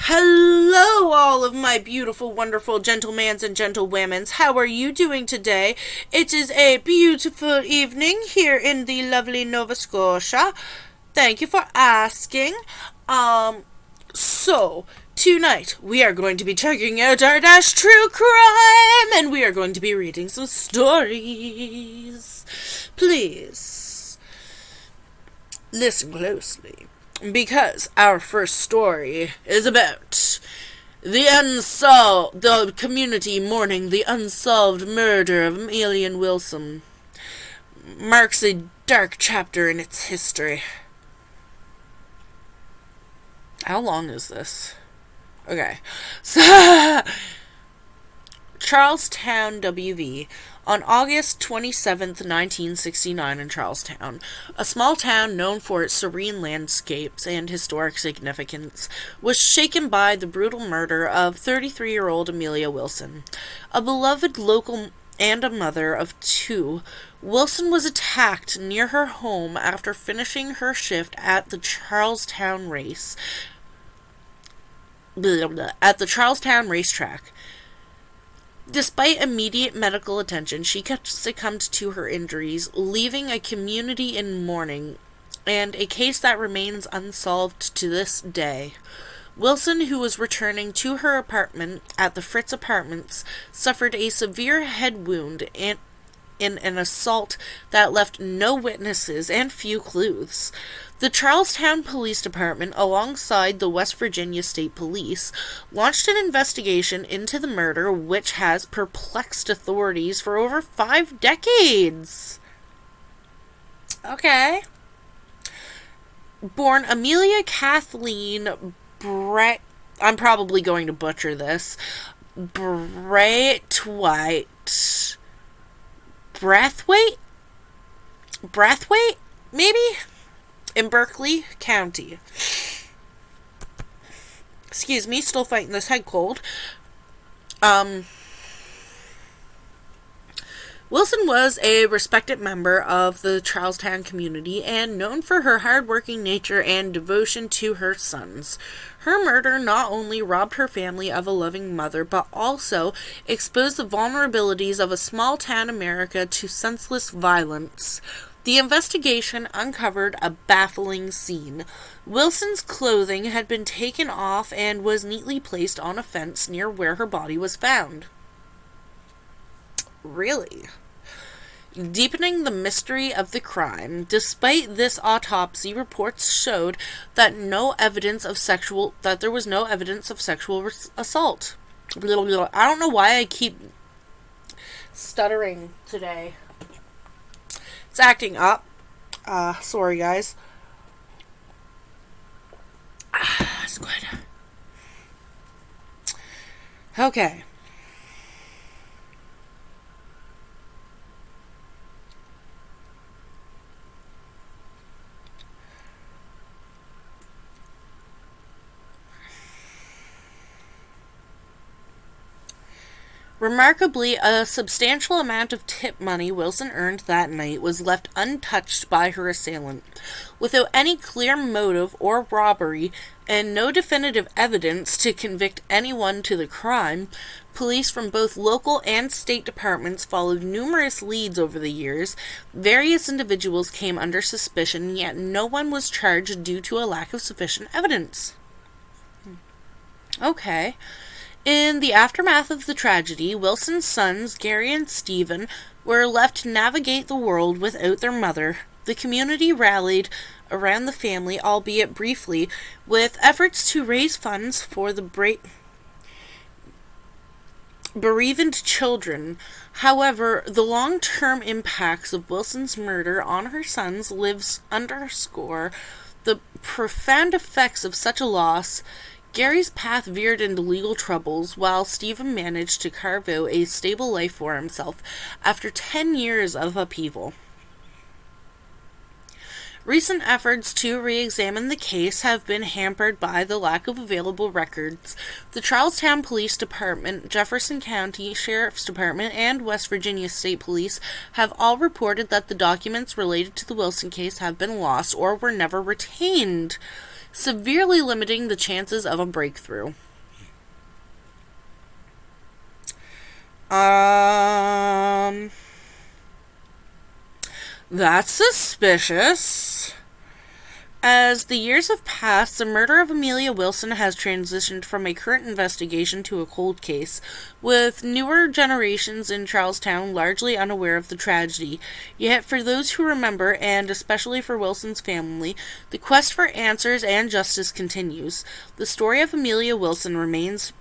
Hello, all of my beautiful, wonderful gentlemans and gentlewomen's. How are you doing today? It is a beautiful evening here in the lovely Nova Scotia. Thank you for asking. So tonight we are going to be checking out our true crime, and we are going to be reading some stories. Please listen closely, because our first story is about the community mourning the unsolved murder of Amelia Wilson. Marks a dark chapter in its history. How long is this? Okay. So, Charlestown, WV. On August 27th, 1969 in Charlestown, a small town known for its serene landscapes and historic significance, was shaken by the brutal murder of 33-year-old Amelia Wilson. A beloved local and a mother of two, Wilson was attacked near her home after finishing her shift at the Charlestown racetrack. Despite immediate medical attention, she succumbed to her injuries, leaving a community in mourning, and a case that remains unsolved to this day. Wilson, who was returning to her apartment at the Fritz Apartments, suffered a severe head wound in an assault that left no witnesses and few clues. The Charlestown Police Department, alongside the West Virginia State Police, launched an investigation into the murder, which has perplexed authorities for over 5 decades. Okay. Born Amelia Kathleen I'm probably going to butcher this. Brathwaite? Maybe? In Berkeley County. Excuse me, still fighting this head cold. Wilson was a respected member of the Charlestown community and known for her hardworking nature and devotion to her sons. Her murder not only robbed her family of a loving mother, but also exposed the vulnerabilities of a small-town America to senseless violence. The investigation uncovered a baffling scene. Wilson's clothing had been taken off and was neatly placed on a fence near where her body was found. Really? Deepening the mystery of the crime, despite this autopsy, reports showed that there was no evidence of sexual assault. I don't know why I keep stuttering today. It's acting up. Sorry, guys. That's good. Okay. Remarkably, a substantial amount of tip money Wilson earned that night was left untouched by her assailant. Without any clear motive or robbery, and no definitive evidence to convict anyone to the crime, police from both local and state departments followed numerous leads over the years. Various individuals came under suspicion, yet no one was charged due to a lack of sufficient evidence. Okay. In the aftermath of the tragedy, Wilson's sons, Gary and Stephen, were left to navigate the world without their mother. The community rallied around the family, albeit briefly, with efforts to raise funds for the bereaved children. However, the long-term impacts of Wilson's murder on her sons underscore the profound effects of such a loss. Gary's path veered into legal troubles, while Stephen managed to carve out a stable life for himself after 10 years of upheaval. Recent efforts to re-examine the case have been hampered by the lack of available records. The Charlestown Police Department, Jefferson County Sheriff's Department, and West Virginia State Police have all reported that the documents related to the Wilson case have been lost or were never retained. severely limiting the chances of a breakthrough. Um, that's suspicious. As the years have passed, the murder of Amelia Wilson has transitioned from a current investigation to a cold case, with newer generations in Charlestown largely unaware of the tragedy. Yet, for those who remember, and especially for Wilson's family, the quest for answers and justice continues. The story of Amelia Wilson remains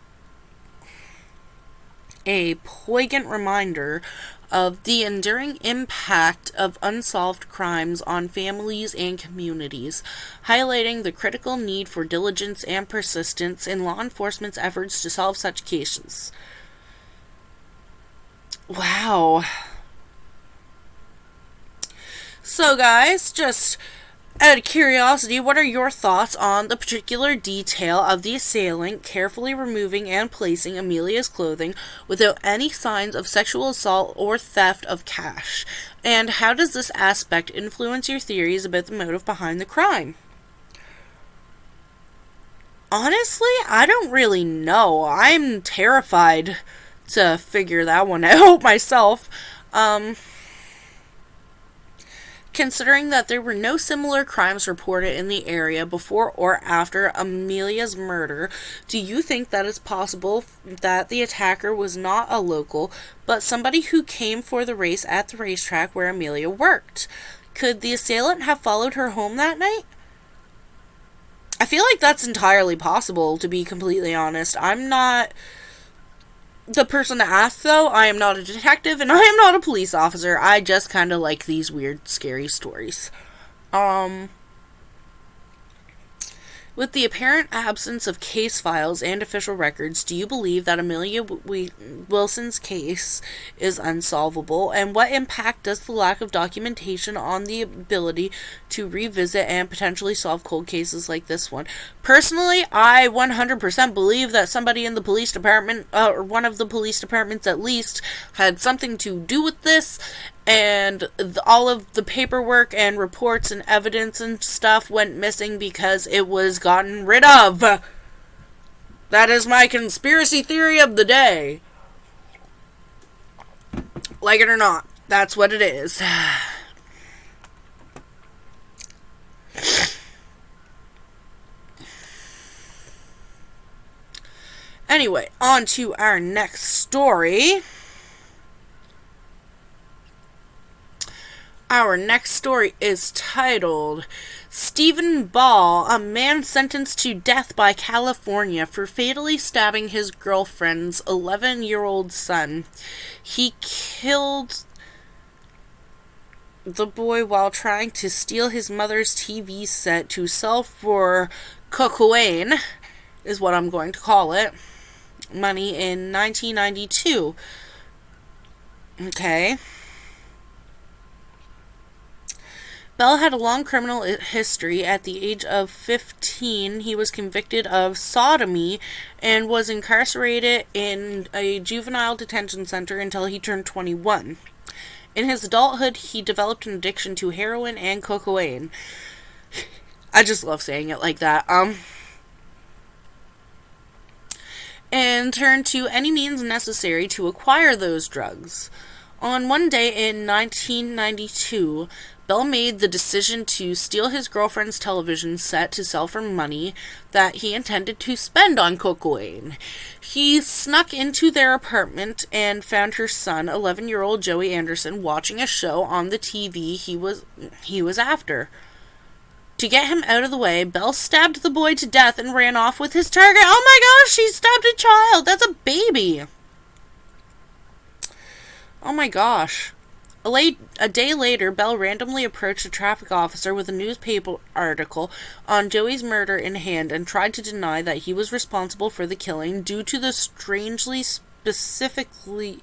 a poignant reminder of the enduring impact of unsolved crimes on families and communities, highlighting the critical need for diligence and persistence in law enforcement's efforts to solve such cases. Wow. So, guys, just out of curiosity, what are your thoughts on the particular detail of the assailant carefully removing and placing Amelia's clothing without any signs of sexual assault or theft of cash? And how does this aspect influence your theories about the motive behind the crime? Honestly, I don't really know. I'm terrified to figure that one out myself. Um, Considering that there were no similar crimes reported in the area before or after Amelia's murder, do you think that it's possible that the attacker was not a local, but somebody who came for the race at the racetrack where Amelia worked? Could the assailant have followed her home that night? I feel like that's entirely possible, to be completely honest. I'm not the person to ask, though. I am not a detective and I am not a police officer. I just kind of like these weird, scary stories. Um, With the apparent absence of case files and official records, do you believe that Amelia Wilson's case is unsolvable? And what impact does the lack of documentation on the ability to revisit and potentially solve cold cases like this one? Personally, I 100% believe that somebody in the police department, or one of the police departments at least, had something to do with this, and all of the paperwork and reports and evidence and stuff went missing because it was gotten rid of. That is my conspiracy theory of the day. Like it or not, that's what it is. Anyway, on to our next story. Our next story is titled Stephen Ball, a man sentenced to death by California for fatally stabbing his girlfriend's 11-year-old son. He killed the boy while trying to steal his mother's TV set to sell for cocaine, is what I'm going to call it, money in 1992. Okay. Bell had a long criminal history. At the age of 15, he was convicted of sodomy and was incarcerated in a juvenile detention center until he turned 21. In his adulthood, he developed an addiction to heroin and cocaine. I just love saying it like that. And turned to any means necessary to acquire those drugs. On one day in 1992, Bell made the decision to steal his girlfriend's television set to sell for money that he intended to spend on cocaine. He snuck into their apartment and found her son, 11-year-old Joey Anderson, watching a show on the TV he was after. To get him out of the way, Bell stabbed the boy to death and ran off with his target. Oh my gosh, she stabbed a child! That's a baby! Oh my gosh. A day later, Bell randomly approached a traffic officer with a newspaper article on Joey's murder in hand and tried to deny that he was responsible for the killing due to the strangely specifically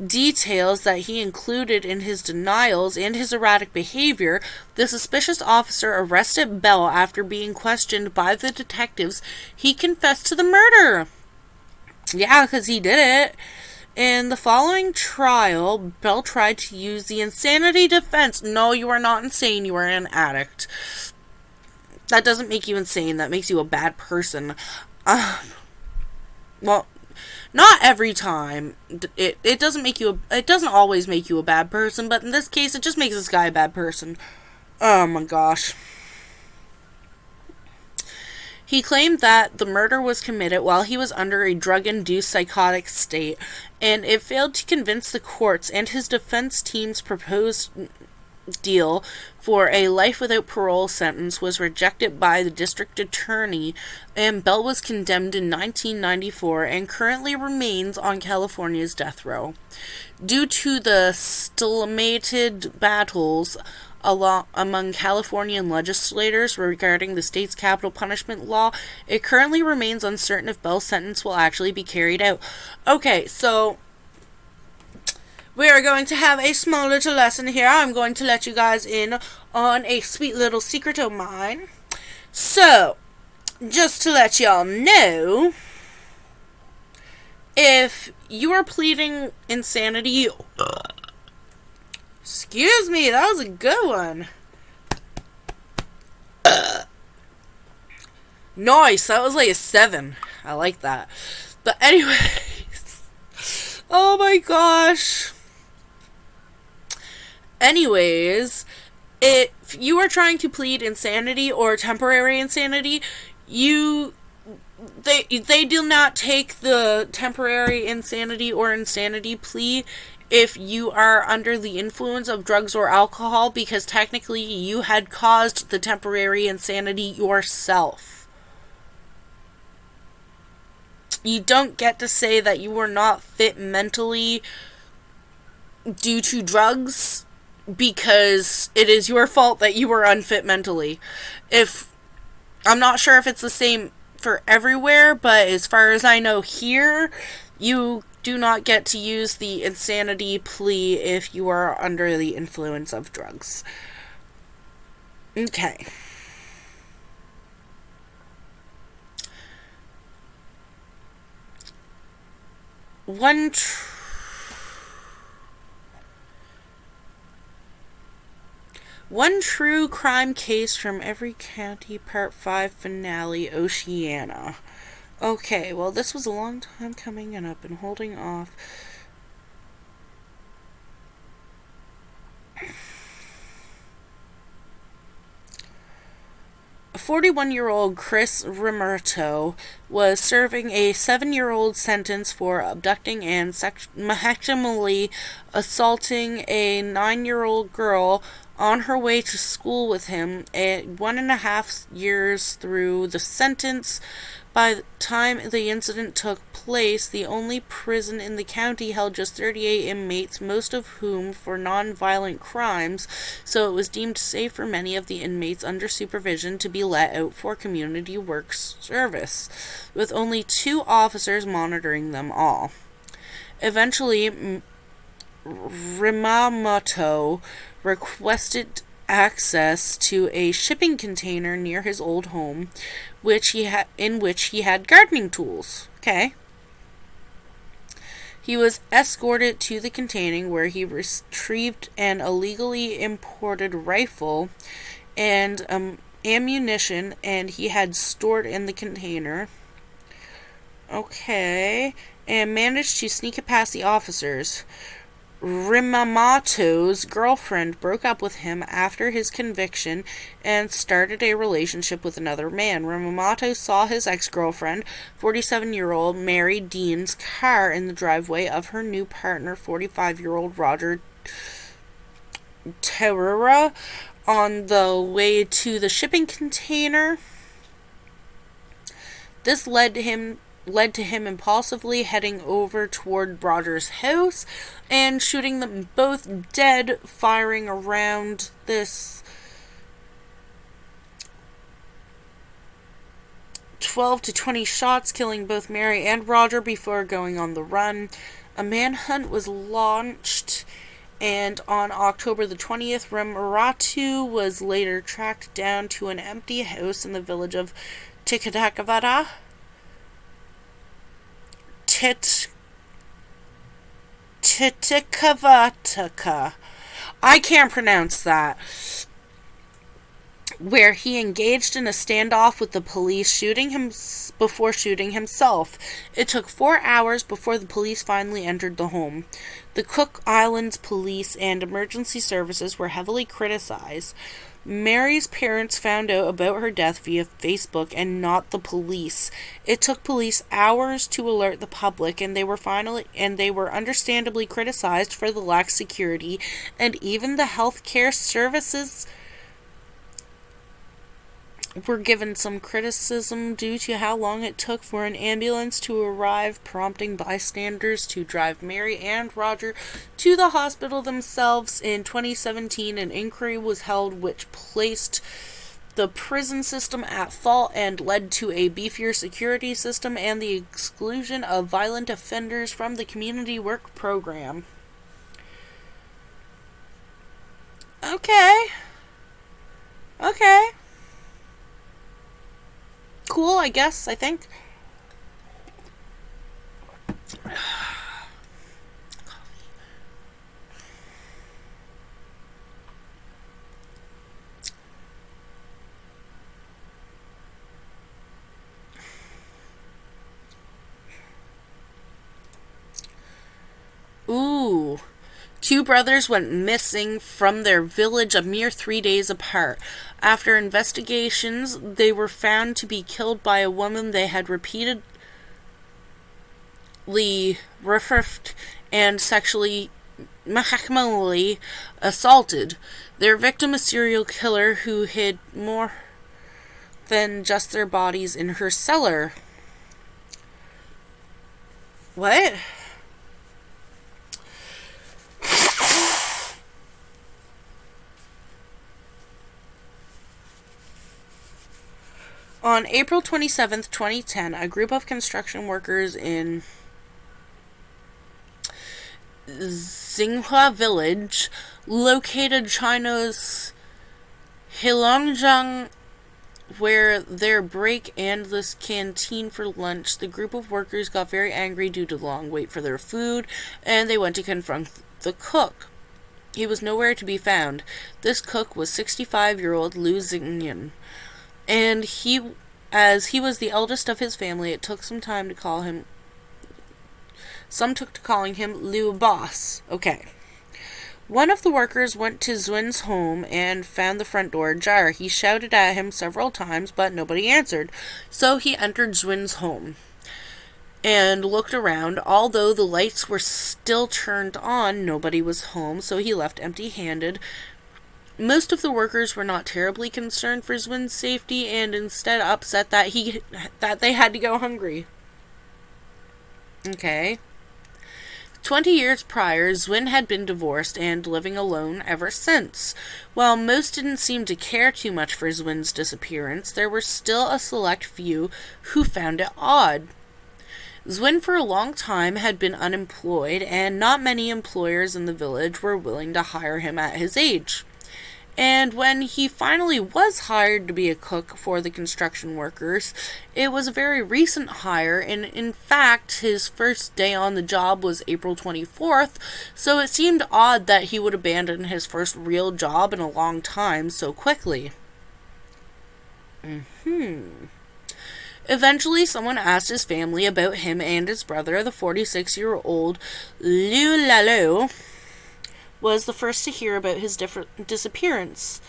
details that he included in his denials and his erratic behavior. The suspicious officer arrested Bell after being questioned by the detectives. He confessed to the murder. Yeah, because he did it. In the following trial, Bell tried to use the insanity defense. No, you are not insane, you are an addict. That doesn't make you insane. That makes you a bad person. Uh, well, not every time. It doesn't make you. It doesn't always make you a bad person, but in this case, it just makes this guy a bad person. Oh my gosh. He claimed that the murder was committed while he was under a drug-induced psychotic state, and it failed to convince the courts, and his defense team's proposed deal for a life without parole sentence was rejected by the district attorney, and Bell was condemned in 1994 and currently remains on California's death row. Due to the stalemated battles among Californian legislators regarding the state's capital punishment law, it currently remains uncertain if Bell's sentence will actually be carried out. Okay, so we are going to have a small little lesson here. I'm going to let you guys in on a sweet little secret of mine. So, just to let y'all know, if you are pleading insanity, excuse me, that was a good one. Nice, that was like a 7. I like that. But anyways, oh my gosh. Anyways, if you are trying to plead insanity or temporary insanity, they do not take the temporary insanity or insanity plea if you are under the influence of drugs or alcohol, because technically you had caused the temporary insanity yourself. You don't get to say that you were not fit mentally due to drugs, because it is your fault that you were unfit mentally. I'm not sure if it's the same for everywhere, but as far as I know here, you do not get to use the insanity plea if you are under the influence of drugs. Okay. One true crime case from every county, part 5 finale, Oceana. Okay, well, this was a long time coming, and I've been holding off. A 41-year-old Chris Rimerto was serving a 7-year-old sentence for abducting and sexually assaulting a 9-year-old girl on her way to school with him at 1.5 years through the sentence. By the time the incident took place, the only prison in the county held just 38 inmates, most of whom for non-violent crimes, so it was deemed safe for many of the inmates under supervision to be let out for community work service, with only 2 officers monitoring them all. Eventually, Rimamoto requested access to a shipping container near his old home, in which he had gardening tools. Okay. He was escorted to the container, where he retrieved an illegally imported rifle and ammunition, and he had stored in the container. Okay. And managed to sneak it past the officers. Rimamoto's girlfriend broke up with him after his conviction and started a relationship with another man. Rimamoto saw his ex-girlfriend, 47-year-old Mary Dean's car in the driveway of her new partner, 45-year-old Roger Terrera, on the way to the shipping container. This led to him impulsively heading over toward Roger's house and shooting them both dead, firing around this 12 to 20 shots, killing both Mary and Roger before going on the run. A manhunt was launched, and on October the 20th, Rimerto was later tracked down to an empty house in the village of Titicaca. Titicaca. I can't pronounce that. where he engaged in a standoff with the police, shooting him before shooting himself. It took 4 hours before the police finally entered the home. The Cook Islands police and emergency services were heavily criticized. Mary's parents found out about her death via Facebook and not the police. It took police hours to alert the public, and they were understandably criticized for the lax security, and even the healthcare services were given some criticism due to how long it took for an ambulance to arrive, prompting bystanders to drive Mary and Roger to the hospital themselves. In 2017, an inquiry was held which placed the prison system at fault and led to a beefier security system and the exclusion of violent offenders from the community work program. Okay. Okay. Cool, I guess, I think. Ooh. Two brothers went missing from their village a mere 3 days apart. After investigations, they were found to be killed by a woman they had repeatedly referred and sexually assaulted. Their victim, a serial killer who hid more than just their bodies in her cellar. What? On April 27th, 2010, a group of construction workers in Xinhua Village, located China's Heilongjiang, where their break and this canteen for lunch. The group of workers got very angry due to the long wait for their food, and they went to confront the cook. He was nowhere to be found. This cook was 65-year-old Liu Xingyan, and as he was the eldest of his family, it took some time to call him. Some took to calling him Liu Boss. Okay. One of the workers went to Zwin's home and found the front door ajar. He shouted at him several times, but nobody answered. So he entered Zwin's home and looked around. Although the lights were still turned on, nobody was home, so he left empty-handed. Most of the workers were not terribly concerned for Zwin's safety and instead upset that they had to go hungry. Okay. 20 years prior, Zwin had been divorced and living alone ever since. While most didn't seem to care too much for Zwin's disappearance, there were still a select few who found it odd. Zwin for a long time had been unemployed, and not many employers in the village were willing to hire him at his age. And when he finally was hired to be a cook for the construction workers, it was a very recent hire, and in fact, his first day on the job was April 24th, so it seemed odd that he would abandon his first real job in a long time so quickly. Eventually, someone asked his family about him and his brother. The 46-year-old Liu Lalo was the first to hear about his disappearance.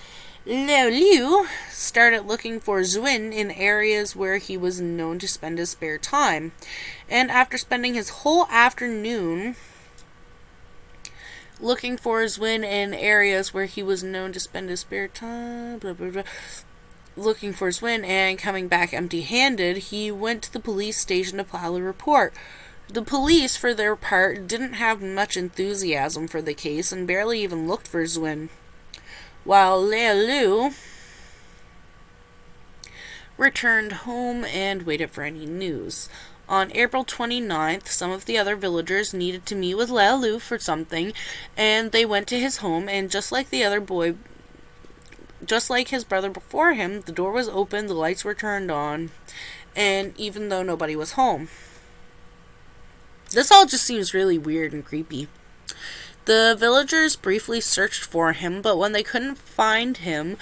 Liu started looking for Zwin in areas where he was known to spend his spare time. And after spending his whole afternoon looking for Zwin in areas where he was known to spend his spare time, looking for Zwin and coming back empty-handed, he went to the police station to file a report. The police, for their part, didn't have much enthusiasm for the case and barely even looked for Zwin, while Liu returned home and waited for any news. On April 29th, some of the other villagers needed to meet with Liu for something, and they went to his home, and just like his brother before him, the door was open, the lights were turned on, and even though nobody was home. This all just seems really weird and creepy. The villagers briefly searched for him, but when they couldn't find him,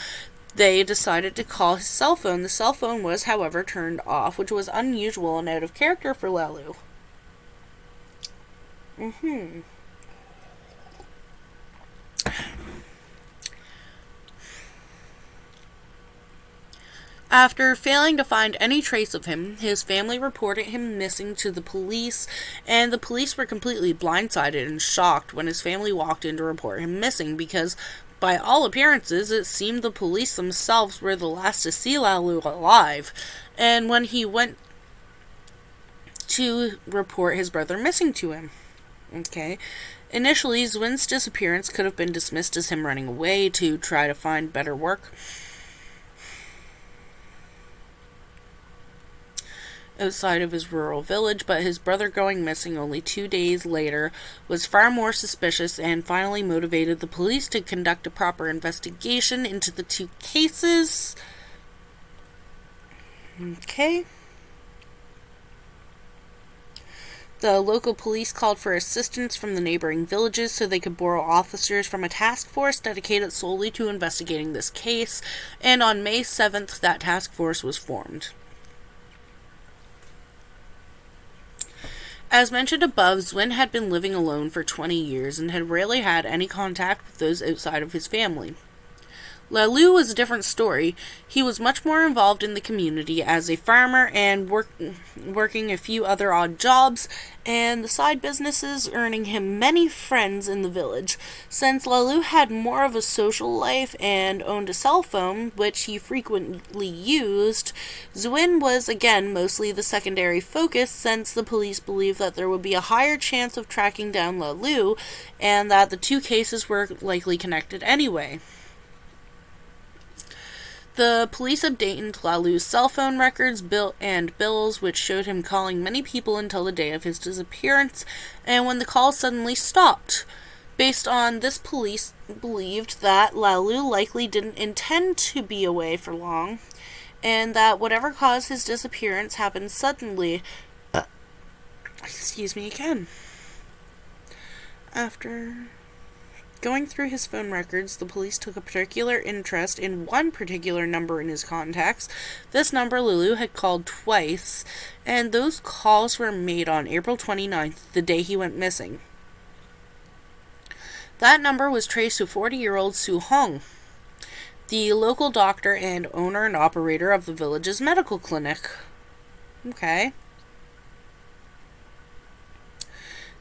They decided to call his cell phone. The cell phone was, however, turned off, which was unusual and out of character for Lalu. After failing to find any trace of him, his family reported him missing to the police, and the police were completely blindsided and shocked when his family walked in to report him missing because, by all appearances, it seemed the police themselves were the last to see Lalu alive. And when he went to report his brother missing to him. Okay. Initially, Zwin's disappearance could have been dismissed as him running away to try to find better work outside of his rural village, but his brother going missing only 2 days later was far more suspicious and finally motivated the police to conduct a proper investigation into the two cases. Okay. The local police called for assistance from the neighboring villages so they could borrow officers from a task force dedicated solely to investigating this case, and on May 7th, that task force was formed. As mentioned above, Zwin had been living alone for 20 years and had rarely had any contact with those outside of his family. Lalu was a different story. He was much more involved in the community as a farmer and working a few other odd jobs and the side businesses, earning him many friends in the village. Since Lalu had more of a social life and owned a cell phone, which he frequently used, Zwin was again mostly the secondary focus since the police believed that there would be a higher chance of tracking down Lalu and that the two cases were likely connected anyway. The police obtained Lalu's cell phone records and bills, which showed him calling many people until the day of his disappearance, and when the calls suddenly stopped. Based on this, police believed that Lalu likely didn't intend to be away for long, and that whatever caused his disappearance happened suddenly. Excuse me again. After going through his phone records, the police took a particular interest in one particular number in his contacts. This number Lalu had called twice, and those calls were made on April 29th, the day he went missing. That number was traced to 40-year-old Su Hong, the local doctor and owner and operator of the village's medical clinic. Okay.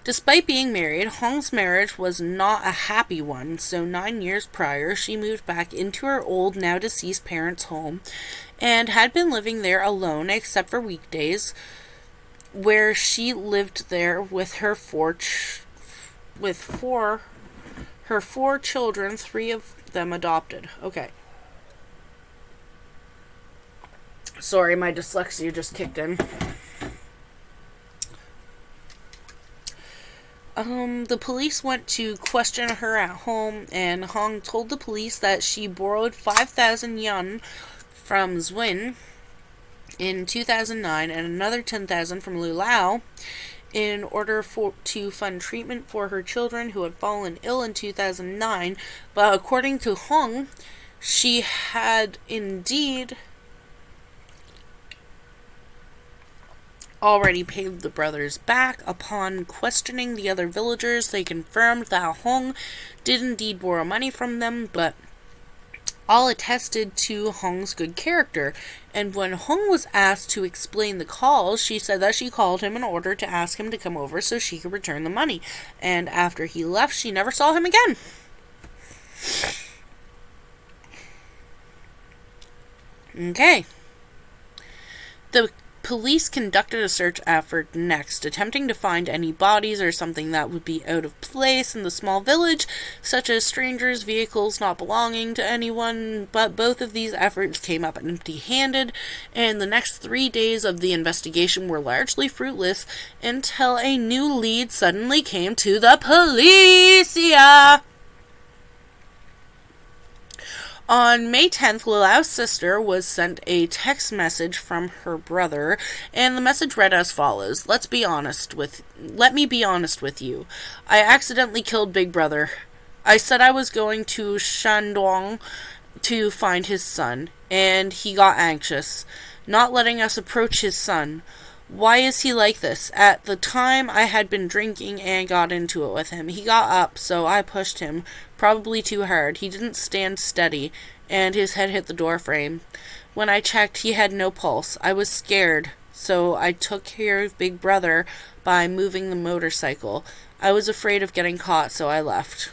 Despite being married, Hong's marriage was not a happy one, so 9 years prior, she moved back into her old, now deceased parents' home, and had been living there alone except for weekdays, where she lived there with her four children, 3 of them adopted. Okay. Sorry, my dyslexia just kicked in. The police went to question her at home, and Hong told the police that she borrowed 5,000 yuan from Zwin in 2009 and another 10,000 from Lu Lao in order to fund treatment for her children who had fallen ill in 2009, but according to Hong, she had indeed already paid the brothers back. Upon questioning the other villagers, they confirmed that Hong did indeed borrow money from them, but all attested to Hong's good character. And when Hong was asked to explain the calls, she said that she called him in order to ask him to come over so she could return the money. And after he left, she never saw him again. Okay. The police conducted a search effort next, attempting to find any bodies or something that would be out of place in the small village, such as strangers, vehicles not belonging to anyone, but both of these efforts came up empty-handed, and the next 3 days of the investigation were largely fruitless until a new lead suddenly came to the policia. On May 10th, Lalao's sister was sent a text message from her brother, and the message read as follows: Let me be honest with you. I accidentally killed Big Brother. I said I was going to Shandong to find his son, and he got anxious, not letting us approach his son. Why is he like this? At the time, I had been drinking and got into it with him. He got up, so I pushed him, probably too hard. He didn't stand steady, and his head hit the door frame. When I checked, he had no pulse. I was scared, so I took care of Big Brother by moving the motorcycle. I was afraid of getting caught, so I left.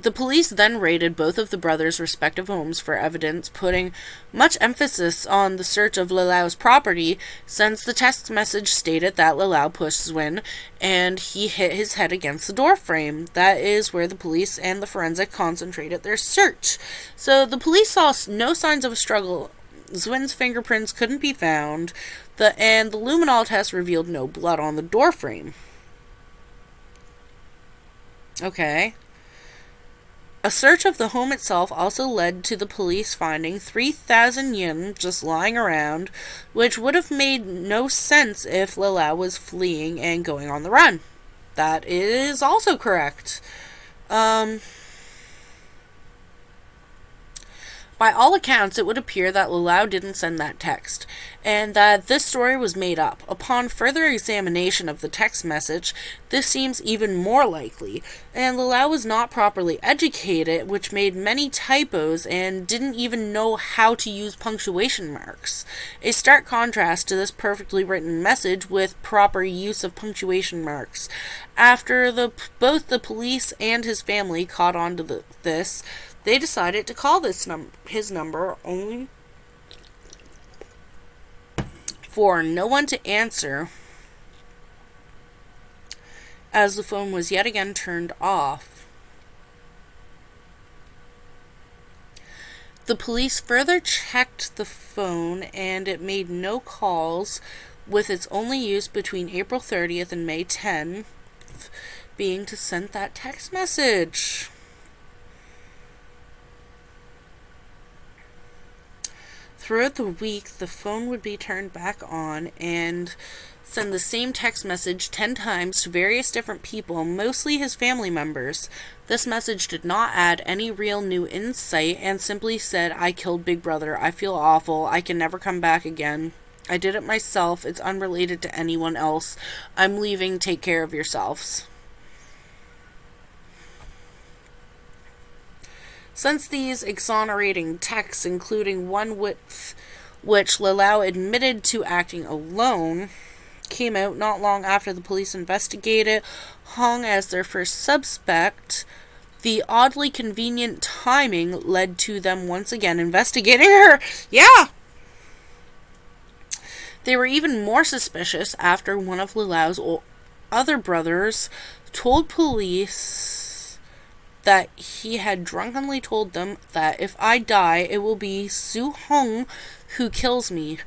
The police then raided both of the brothers' respective homes for evidence, putting much emphasis on the search of Lalau's property, since the text message stated that Lalau pushed Zwin and he hit his head against the door frame. That is where the police and the forensic concentrated their search. So the police saw no signs of a struggle. Zwin's fingerprints couldn't be found, and the luminol test revealed no blood on the door frame. Okay. A search of the home itself also led to the police finding 3,000 yen just lying around, which would have made no sense if Lalau was fleeing and going on the run. That is also correct. By all accounts, it would appear that Lalau didn't send that text, and that this story was made up. Upon further examination of the text message, this seems even more likely, and Lalau was not properly educated, which made many typos and didn't even know how to use punctuation marks. A stark contrast to this perfectly written message with proper use of punctuation marks. After both the police and his family caught on to this, they decided to call his number only for no one to answer, as the phone was yet again turned off. The police further checked the phone, and it made no calls, with its only use between April 30th and May 10th being to send that text message. Throughout the week, the phone would be turned back on and send the same text message 10 times to various different people, mostly his family members. This message did not add any real new insight and simply said, "I killed Big Brother. I feel awful. I can never come back again. I did it myself. It's unrelated to anyone else. I'm leaving. Take care of yourselves." Since these exonerating texts, including one with which Lalau admitted to acting alone, came out not long after the police investigated Hong as their first suspect, the oddly convenient timing led to them once again investigating her. Yeah! They were even more suspicious after one of Lalau's other brothers told police that he had drunkenly told them that if I die, it will be Su Hong who kills me.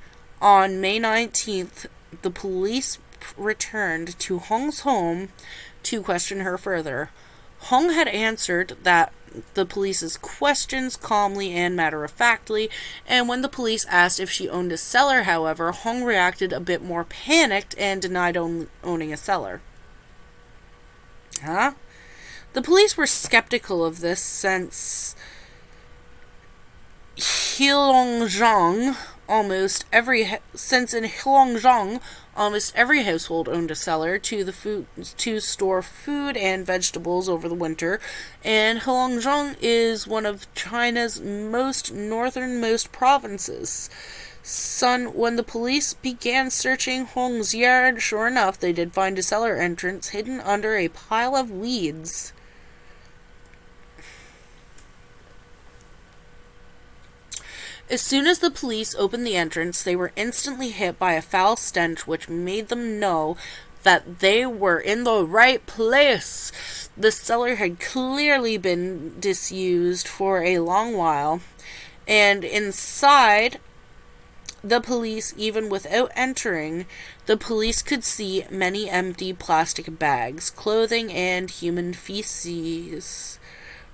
On May 19th, the police returned to Hong's home to question her further. Hong had answered that the police's questions calmly and matter-of-factly, and when the police asked if she owned a cellar, however, Hong reacted a bit more panicked and denied owning a cellar. Huh? The police were skeptical of this since in Heilongjiang, almost every household owned a cellar to store food and vegetables over the winter, and Heilongjiang is one of China's most northernmost provinces. When the police began searching Hong's yard, sure enough, they did find a cellar entrance hidden under a pile of weeds. As soon as the police opened the entrance, they were instantly hit by a foul stench which made them know that they were in the right place. The cellar had clearly been disused for a long while, and inside the police, even without entering, the police could see many empty plastic bags, clothing, and human feces.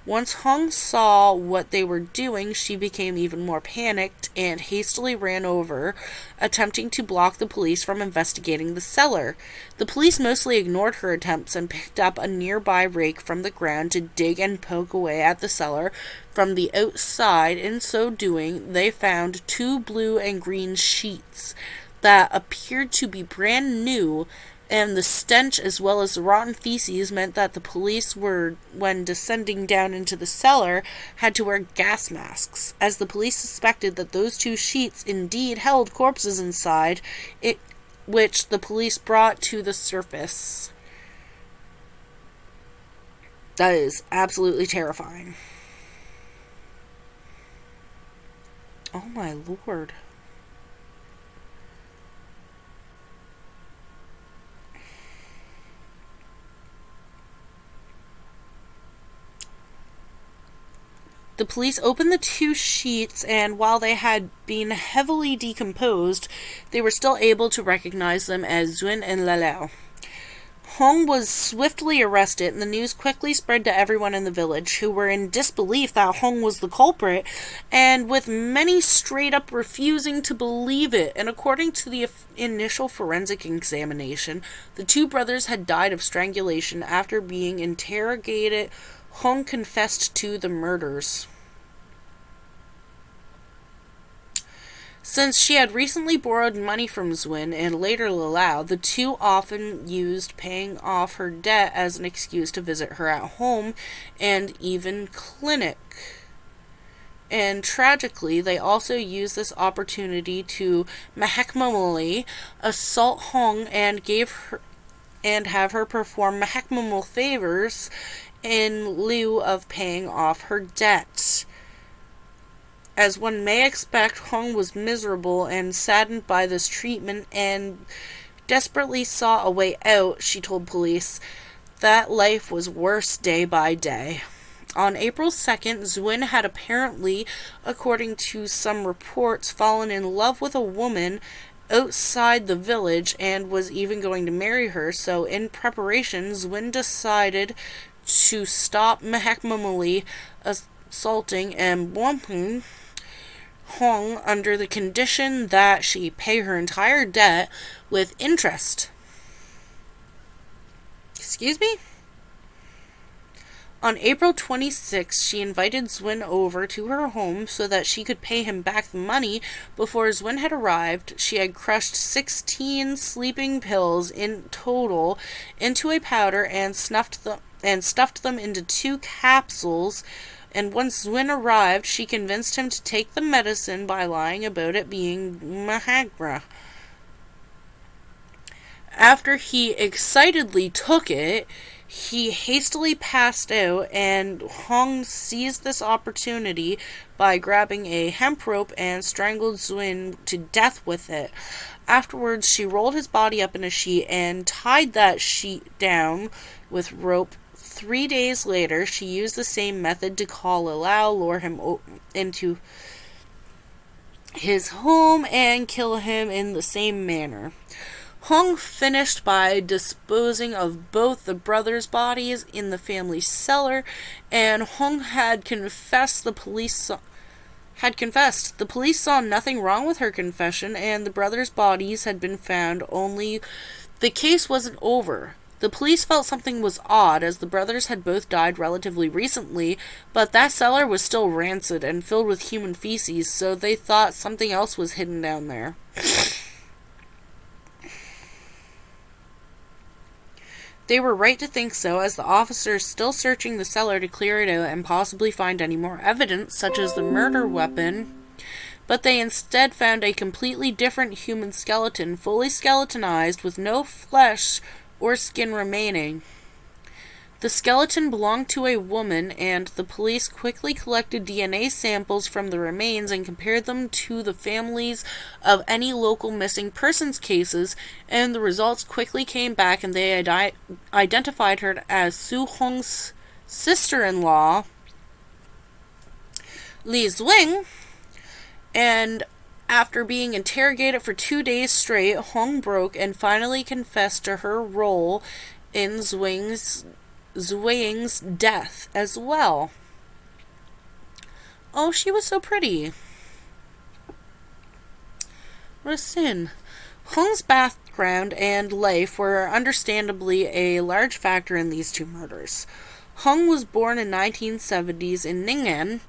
Once Hong saw what they were doing, she became even more panicked and hastily ran over, attempting to block the police from investigating the cellar. The police mostly ignored her attempts and picked up a nearby rake from the ground to dig and poke away at the cellar from the outside. In so doing, they found two blue and green sheets that appeared to be brand new, and the stench as well as the rotten feces meant that the police were, when descending down into the cellar, had to wear gas masks, as the police suspected that those two sheets indeed held corpses inside, which the police brought to the surface. That is absolutely terrifying. Oh my lord. The police opened the two sheets, and while they had been heavily decomposed, they were still able to recognize them as Zuin and Lalao. Hong was swiftly arrested, and the news quickly spread to everyone in the village, who were in disbelief that Hong was the culprit, and with many straight up refusing to believe it. And according to the initial forensic examination, the two brothers had died of strangulation after being interrogated. Hong confessed to the murders. Since she had recently borrowed money from Zwin and later Lalao, the two often used paying off her debt as an excuse to visit her at home and even clinic. And tragically, they also used this opportunity to mahakmamali, assault Hong, and have her perform mahakmamal favors in lieu of paying off her debt. As one may expect, Hong was miserable and saddened by this treatment and desperately saw a way out. She told police that life was worse day by day. On April 2nd, Zwin had apparently, according to some reports, fallen in love with a woman outside the village and was even going to marry her. So in preparation, Zwin decided to stop mahakmamali assaulting and bumping Hong under the condition that she pay her entire debt with interest. Excuse me? On April 26th, she invited Zwin over to her home so that she could pay him back the money. Before Zwin had arrived, she had crushed 16 sleeping pills in total into a powder and stuffed them into 2 capsules. And once Zwin arrived, she convinced him to take the medicine by lying about it being Mahagra. After he excitedly took it, he hastily passed out, and Hong seized this opportunity by grabbing a hemp rope and strangled Zwin to death with it. Afterwards, she rolled his body up in a sheet and tied that sheet down with rope. 3 days later, she used the same method to call Lalao, lure him into his home, and kill him in the same manner. Hong finished by disposing of both the brothers' bodies in the family cellar, and Hong had confessed. The police saw nothing wrong with her confession, and the brothers' bodies had been found, only the case wasn't over. The police felt something was odd, as the brothers had both died relatively recently, but that cellar was still rancid and filled with human feces, so they thought something else was hidden down there. They were right to think so, as the officers still searching the cellar to clear it out and possibly find any more evidence, such as the murder weapon, but they instead found a completely different human skeleton, fully skeletonized, with no flesh or skin remaining. The skeleton belonged to a woman, and the police quickly collected DNA samples from the remains and compared them to the families of any local missing persons cases, and the results quickly came back, and they identified her as Su Hong's sister-in-law, Li Zwing, and after being interrogated for 2 days straight, Hong broke and finally confessed to her role in Zwing's death as well. Oh, she was so pretty. What a sin. Hong's background and life were understandably a large factor in these two murders. Hong was born in 1970s in Ning'an,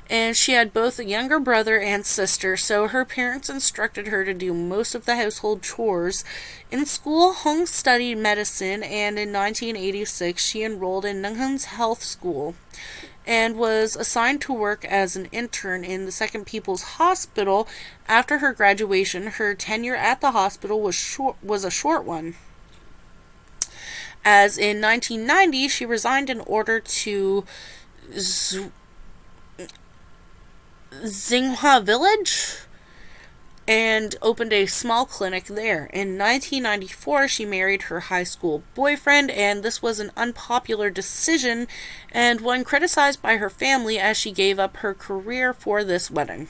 and she had both a younger brother and sister, so her parents instructed her to do most of the household chores. In school, Hong studied medicine, and in 1986 she enrolled in Ning'an's health school and was assigned to work as an intern in the Second People's Hospital. After her graduation, her tenure at the hospital was a short one, as in 1990 she resigned in order to Xinhua Village and opened a small clinic there. In 1994, she married her high school boyfriend, and this was an unpopular decision and one criticized by her family as she gave up her career for this wedding.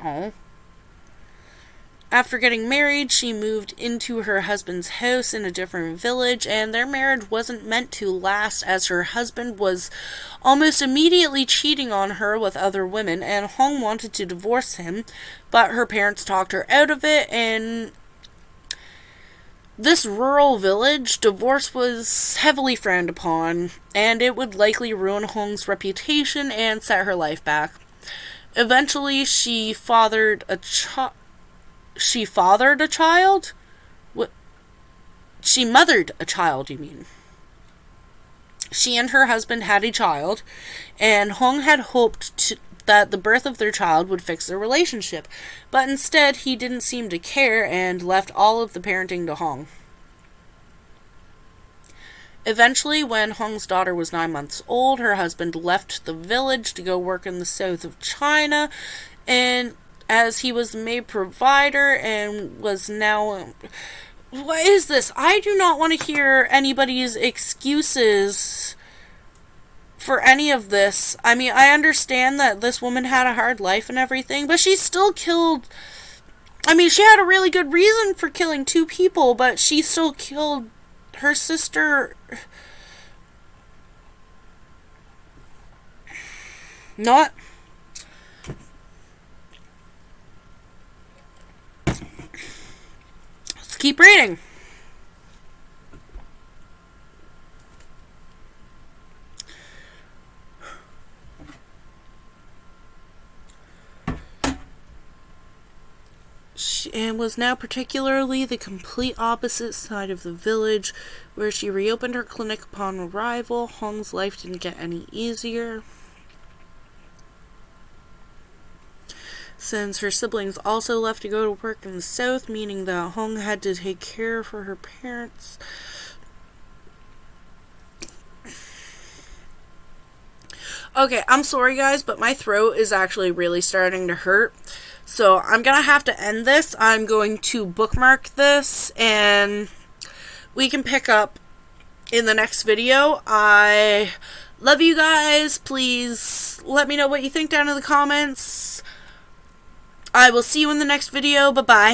Oh. After getting married, she moved into her husband's house in a different village, and their marriage wasn't meant to last as her husband was almost immediately cheating on her with other women, and Hong wanted to divorce him, but her parents talked her out of it. In this rural village, divorce was heavily frowned upon, and it would likely ruin Hong's reputation and set her life back. Eventually, she fathered a child. She fathered a child? What? She mothered a child, you mean? She and her husband had a child, and Hong had hoped that the birth of their child would fix their relationship, but instead he didn't seem to care and left all of the parenting to Hong. Eventually, when Hong's daughter was 9 months old, her husband left the village to go work in the south of China, and as he was maid provider and was now... What is this? I do not want to hear anybody's excuses for any of this. I mean, I understand that this woman had a hard life and everything, but she still killed... I mean, she had a really good reason for killing two people, but she still killed her sister... Not... Keep reading. And was now particularly the complete opposite side of the village, where she reopened her clinic upon arrival. Hong's life didn't get any easier, since her siblings also left to go to work in the south, meaning that Hong had to take care of her parents. Okay, I'm sorry guys, but my throat is actually really starting to hurt. So I'm gonna have to end this. I'm going to bookmark this, and we can pick up in the next video. I love you guys. Please let me know what you think down in the comments. I will see you in the next video. Bye-bye.